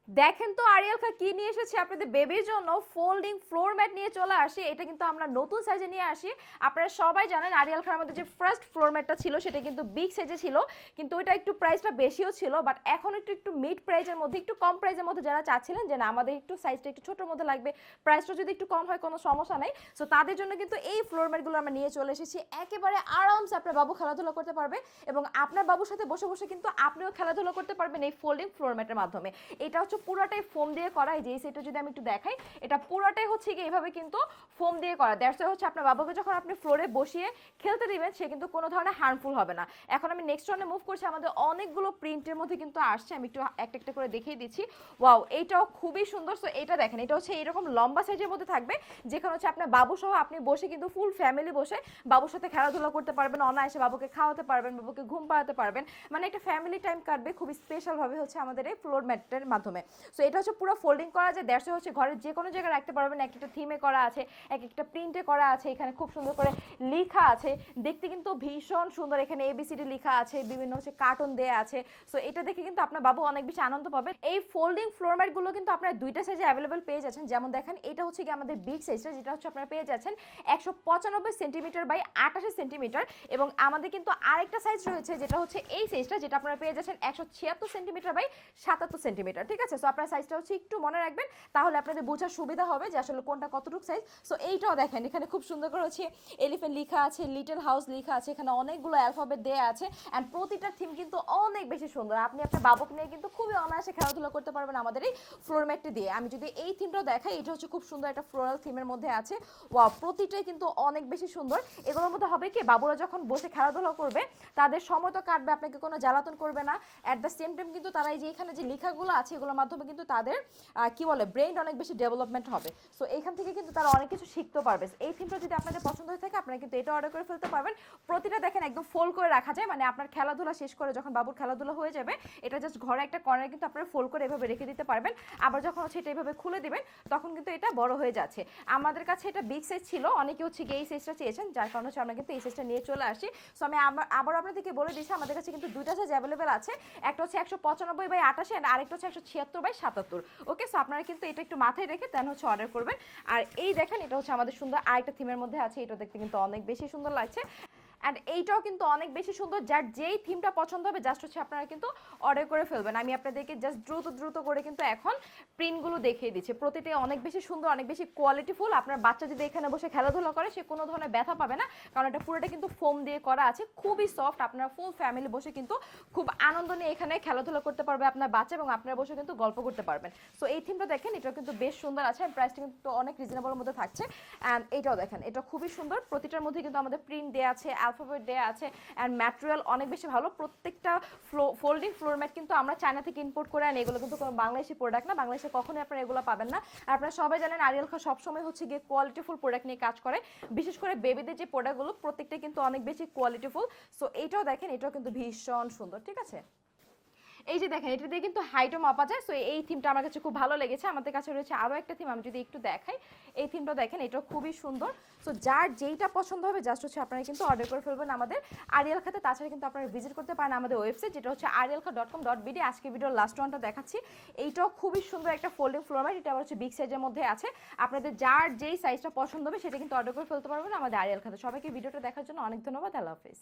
দেখেন তো আরিয়াল খা কি নিয়ে এসেছে আপনাদের বেবির জন্য ফোল্ডিং ফ্লোর ম্যাট নিয়ে চলে আসি। এটা কিন্তু আমরা নতুন সাইজে নিয়ে আসি। আপনারা সবাই জানেন আরিয়াল খার আমাদের যে ফার্স্ট ফ্লোর ম্যাটটা ছিল সেটা কিন্তু বিগ সাইজে ছিল, কিন্তু ওইটা একটু প্রাইসটা বেশিও ছিল, বাট এখন একটু একটু মিড প্রাইসের মধ্যে, একটু কম প্রাইসের মধ্যে যারা চাচ্ছিলেন যে না আমাদের একটু সাইজটা একটু ছোটোর মধ্যে লাগবে, প্রাইসটা যদি একটু কম হয় কোনো সমস্যা নাই, সো তাদের জন্য কিন্তু এই ফ্লোর ম্যাটগুলো আমরা নিয়ে চলে এসেছি। একেবারে আরামসে আপনার বাবু খেলাধুলা করতে পারবে এবং আপনার বাবুর সাথে বসে বসে কিন্তু আপনিও খেলাধুলা করতে পারবেন এই ফোল্ডিং ফ্লোর ম্যাটের মাধ্যমে। এটা হচ্ছে পুরোটাই ফোম দিয়ে করা। এই যে এই সেটটা যদি আমি একটু দেখাই, এটা পুরোটাই হচ্ছে কি এইভাবে কিন্তু ফোম দিয়ে করা। দ্যাটস হচ্ছে আপনার বাবাকে যখন আপনি ফ্লোরে বসিয়ে খেলতে দিবেন সে কিন্তু কোনো ধরনের হার্মফুল হবে না। এখন আমি নেক্সট ওয়ানে মুভ করছি। আমাদের অনেকগুলো প্রিন্টের মধ্যে কিন্তু আসছে, আমি একটু একটা একটা করে দেখিয়ে দিচ্ছি। ওয়াও, এইটাও খুবই সুন্দর। সো এটা দেখেন, এটা হচ্ছে এরকম লম্বা সাইজের মধ্যে থাকবে, যেখানে হচ্ছে আপনার বাবু সহ আপনি বসে কিন্তু ফুল ফ্যামিলি বসে বাবুর সাথে খেলাধুলা করতে পারবেন, অনায়াসে বাবুকে খাওয়াতে পারবেন, বাবুকে ঘুম পাড়াতে পারবেন, মানে একটা ফ্যামিলি টাইম কাটবে খুব স্পেশাল ভাবে হচ্ছে আমাদের এই ফ্লোর ম্যাটের মাধ্যমে। সো এটা হচ্ছে পুরো ফোল্ডিং করা যায়, দেড়শো হচ্ছে ঘরের যে কোনো জায়গায় রাখতে পারবেন। এক একটা থিমে করা আছে, এক একটা প্রিন্টে করা আছে, এখানে খুব সুন্দর করে লেখা আছে, দেখতে কিন্তু ভীষণ সুন্দর। এখানে এবিসিডি লেখা আছে, বিভিন্ন হচ্ছে কার্টুন দেয়া আছে। সো এটা দেখে কিন্তু আপনার বাবু অনেক বেশি আনন্দ পাবেন। এই ফোল্ডিং ফ্লোর ম্যাট গুলো কিন্তু আপনারা দুইটা সাইজে অ্যাভেলেবল পেয়ে যাচ্ছেন। যেমন দেখেন, এটা হচ্ছে কি আমাদের বিগ সাইজটা, যেটা হচ্ছে আপনারা পেয়ে যাচ্ছেন 195 সেন্টিমিটার বাই 88 সেন্টিমিটার, এবং আমাদের কিন্তু আরেকটা সাইজ রয়েছে যেটা হচ্ছে এই সাইজটা, যেটা আপনারা পেয়ে যাচ্ছেন 176 সেন্টিমিটার বাই 77 সেন্টিমিটার। ঠিক আছে, সো আপনার সাইজটা হচ্ছে একটু মনে রাখবেন, তাহলে আপনাদের বোঝার সুবিধা হবে যে আসলে কোনটা কতটুকু সাইজ। সো এইটাও দেখেন, এখানে খুব সুন্দর করে হচ্ছে এলিফ্যান্ট লেখা আছে, লিটল হাউস লেখা আছে, এখানে অনেকগুলো অ্যালফাবেট দেয়া আছে, অ্যান্ড প্রতিটা থিম কিন্তু অনেক বেশি সুন্দর। আপনি আপনার বাবুকে নিয়ে কিন্তু খুবই অনায়াসে খেলাধুলা করতে পারবেন আমাদের এই ফ্লোর ম্যাটটি দিয়ে। আমি যদি এই থিমটাও দেখাই, এটা হচ্ছে খুব সুন্দর একটা ফ্লোরাল থিমের মধ্যে আছে। ওয়াও, প্রতিটাই কিন্তু অনেক বেশি সুন্দর। এগুলোর মধ্যে হবে কি, বাবুরা যখন বসে খেলাধুলা করবে তাদের সময় তো কাটবে, আপনাকে কোনো জ্বালাতন করবে না। অ্যাট দ্য সেম টাইম কিন্তু তারা এই যে এখানে যে লেখাগুলো আছে এগুলোর মাধ্যমে কিন্তু তাদের কি বলে ব্রেইন অনেক বেশি ডেভেলপমেন্ট হবে। সো এইখান থেকে কিন্তু তারা অনেক কিছু শিখতে পারবে। এই থিমটা যদি আপনাদের পছন্দ হয়ে থাকে আপনারা কিন্তু এটা অর্ডার করে ফেলতে পারবেন। প্রতিটা দেখেন একদম ফোল্ড করে রাখা যায়, মানে আপনার খেলাধুলা শেষ করে যখন বাবুর খেলাধুলা হয়ে যাবে, এটা জাস্ট ঘরে একটা কর্নারে কিন্তু আপনারা ফোল্ড করে এভাবে রেখে দিতে পারবেন। আবার যখন হচ্ছে এটা এভাবে খুলে দিবেন তখন কিন্তু এটা বড় হয়ে যাচ্ছে। আমাদের কাছে এটা বিগ সাইজ ছিল, অনেকে হচ্ছে এই সাইজটা চেয়েছেন, যার কারণে হচ্ছে আমরা কিন্তু এই সাইজটা নিয়ে চলে আসি। সো আমি আবার আপনাদেরকে বলে দিচ্ছি, আমাদের কাছে কিন্তু দুইটা সাইজ অ্যাভেলেবেল আছে। একটা হচ্ছে 195 বাই 88 আর আরেকটা হচ্ছে 176 বাই 77। ওকে, সো আপনারা কিন্তু এটা একটু মাথায় রেখে দেন হচ্ছে অর্ডার করবেন। আর এই দেখেন, এটা হচ্ছে আমাদের সুন্দর আরেকটা থিমের মধ্যে আছে, এটা দেখতে কিন্তু অনেক বেশি সুন্দর লাগছে। অ্যান্ড এইটাও কিন্তু অনেক বেশি সুন্দর। যার যেই থিমটা পছন্দ হবে জাস্ট হচ্ছে আপনারা কিন্তু অর্ডার করে ফেলবেন। আমি আপনাদেরকে জাস্ট দ্রুত দ্রুত করে কিন্তু এখন প্রিন্টগুলো দেখিয়ে দিচ্ছি। প্রতিটাই অনেক বেশি সুন্দর, অনেক বেশি কোয়ালিটিফুল। আপনার বাচ্চা যদি এখানে বসে খেলাধুলা করে সে কোনো ধরনের ব্যথা পাবে না, কারণ এটা পুরোটা কিন্তু ফোম দিয়ে করা আছে, খুবই সফট। আপনারা ফুল ফ্যামিলি বসে কিন্তু খুব আনন্দ নিয়ে এখানে খেলাধুলা করতে পারবে আপনার বাচ্চা, এবং আপনারা বসে কিন্তু গল্প করতে পারবেন। সো এই থিমটা দেখেন, এটাও কিন্তু বেশ সুন্দর আছে, প্রাইসটা কিন্তু অনেক রিজনেবলের মধ্যে থাকছে। অ্যান্ড এটাও দেখেন, এটা খুবই সুন্দর। প্রতিটার মধ্যে কিন্তু আমাদের প্রিন্ট দেওয়া আছে, অ্যালফাবেট দেওয়া আছে, অ্যান্ড ম্যাটেরিয়াল অনেক বেশি ভালো। প্রত্যেকটা ফোল্ডিং ফ্লোর ম্যাট কিন্তু আমরা চায়না থেকে ইম্পোর্ট করে আনি, এগুলো কিন্তু কোনো বাংলাদেশি প্রোডাক্ট না। বাংলাদেশে কখনোই আপনারা এগুলো পাবেন না। আর আপনারা সবাই জানেন আরিয়াল খা সবসময় হচ্ছে গিয়ে কোয়ালিটিফুল প্রোডাক্ট নিয়ে কাজ করে, বিশেষ করে বেবিদের যে প্রোডাক্টগুলো প্রত্যেকটা কিন্তু অনেক বেশি কোয়ালিটিফুল। সো এইটাও দেখেন, এটাও কিন্তু ভীষণ সুন্দর। ঠিক আছে, এই যে দেখেন, এটা দিয়ে কিন্তু হাইটও মাপা যায়। সো এই থিমটা আমার কাছে খুব ভালো লেগেছে। আমাদের কাছে রয়েছে আরও একটা থিম, আমি যদি একটু দেখাই, এই থিমটা দেখেন, এটাও খুবই সুন্দর। সো যার যেইটা পছন্দ হবে জাস্ট হচ্ছে আপনারা কিন্তু অর্ডার করে ফেলবেন আমাদের আরিয়াল খাতে। তাছাড়া কিন্তু আপনারা ভিজিট করতে পারেন আমাদের ওয়েবসাইট, যেটা হচ্ছে arialkha.com.bd। আজকে ভিডিওর লাস্ট ওয়ানটা দেখাচ্ছি। এইটাও খুবই সুন্দর একটা ফোল্ডিং ফ্লোর ম্যাট, এটা আবার হচ্ছে বিগ সাইজের মধ্যে আছে। আপনাদের যার যেই সাইজটা পছন্দ হবে সেটা কিন্তু অর্ডার করে ফেলতে পারবেন আমাদের আরিয়াল খাতে। সবাইকে ভিডিওটা দেখার জন্য অনেক ধন্যবাদ। আল্লাহ হাফেজ।